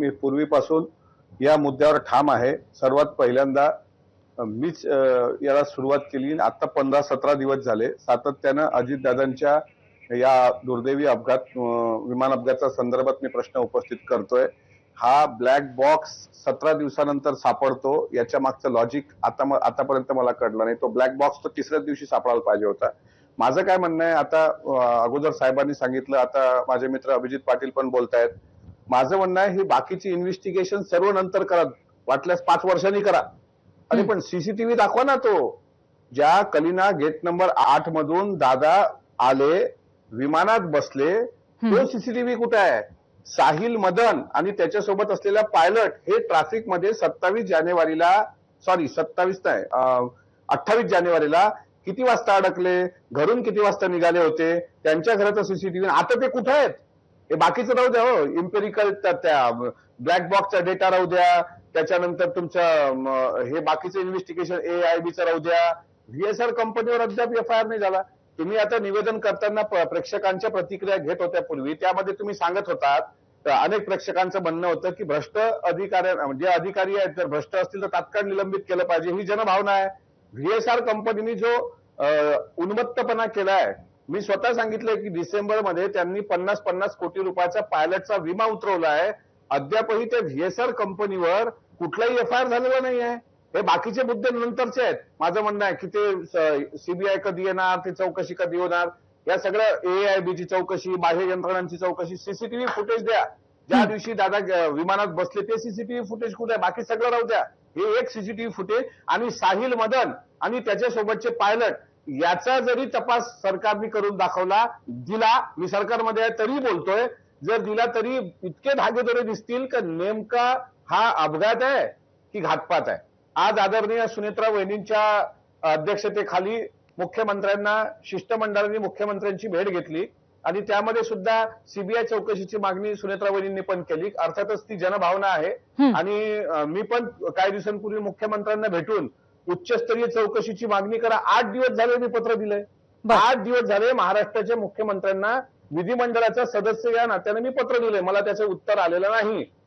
मी पूर्वीपासून या मुद्द्यावर ठाम आहे. सर्वात पहिल्यांदा मीच याला सुरुवात केली. आता 15-17 दिवस झाले सातत्यानं अजितदादांच्या या दुर्दैवी विमान अपघाताच्या संदर्भात मी प्रश्न उपस्थित करतोय. हा ब्लॅक बॉक्स 17 दिवसानंतर सापडतो, याच्या मागचं लॉजिक आतापर्यंत मला कळलं नाही. तो ब्लॅक बॉक्स तर तिसऱ्याच दिवशी सापडायला पाहिजे होता. माझं काय म्हणणं आहे, आता अगोदर साहेबांनी सांगितलं, आता माझे मित्र अभिजित पाटील पण बोलतायत. माझं म्हणणं आहे, ही बाकीची इन्व्हेस्टिगेशन सर्व नंतर करा, वाटल्यास 5 वर्षांनी करा. अरे पण सीसीटीव्ही दाखवा ना. तो ज्या कलिना गेट नंबर 8 मधून दादा आले, विमानात बसले, तो सीसीटीव्ही कुठे आहे? साहिल मदन आणि त्याच्यासोबत असलेला पायलट हे ट्रॅफिक मध्ये 27 जानेवारीला, सॉरी 27 नाही, 28 जानेवारीला किती वाजता अडकले, घरून किती वाजता निघाले होते, त्यांच्या घराचा सीसीटीव्ही आता ते कुठे आहेत? हे बाकीचं राहू द्या हो, इम्पेरिकल त्या ब्लॅक बॉक्सचा डेटा राहू द्या, त्याच्यानंतर तुमचं हे बाकीचं इन्व्हेस्टिगेशन AIBचं राहू द्या. VSR कंपनीवर अद्याप FIR नाही झाला. तुम्ही आता निवेदन करताना प्रेक्षकांच्या प्रतिक्रिया घेत होत्या पूर्वी, त्यामध्ये तुम्ही सांगत होतात, अनेक प्रेक्षकांचं म्हणणं होतं की भ्रष्ट जे अधिकारी आहेत जर भ्रष्ट असतील तर तात्काळ निलंबित केलं पाहिजे, ही जनभावना आहे. VSR कंपनीने जो उन्मत्तपणा केलाय, मी स्वतः सांगितलंय की डिसेंबरमध्ये त्यांनी 50-50 कोटी रुपयाचा पायलटचा विमा उतरवला आहे. अद्यापही त्या VSR कंपनीवर कुठलाही FIR झालेला नाही आहे. हे बाकीचे मुद्दे नंतरचे आहेत. माझं म्हणणं आहे की ते CBI कधी येणार, ती चौकशी कधी होणार, या सगळं AIBची चौकशी, बाह्य यंत्रणांची चौकशी, सीसीटीव्ही फुटेज द्या. ज्या दिवशी दादा विमानात बसले ते सीसीटीव्ही फुटेज कुठे आहे? बाकी सगळं राहू द्या. हे एक सीसीटीव्ही फुटेज आणि साहिल मदन आणि त्याच्यासोबतचे पायलट याचा जरी तपास सरकारने करून दिला, मी सरकारमध्ये आहे तरी बोलतोय, जर दिला तरी इतके धागेदोरे दिसतील का नेमका हा अपघात आहे की घातपात आहे. आज आदरणीय सुनेत्रा वहिनींच्या अध्यक्षतेखाली मुख्यमंत्र्यांना शिष्टमंडळाने मुख्यमंत्र्यांची भेट घेतली आणि त्यामध्ये सुद्धा CBI चौकशीची मागणी सुनेत्रा वहिनींनी पण केली. अर्थातच ती जनभावना आहे आणि मी पण काही दिवसांपूर्वी मुख्यमंत्र्यांना भेटून उच्चस्तरीय चौकशीची मागणी करा 8 दिवस झाले मी पत्र दिलंय. 8 दिवस झाले महाराष्ट्राच्या मुख्यमंत्र्यांना विधिमंडळाचा सदस्य या नात्याने मी पत्र दिलंय. मला त्याचं उत्तर आलेलं नाही.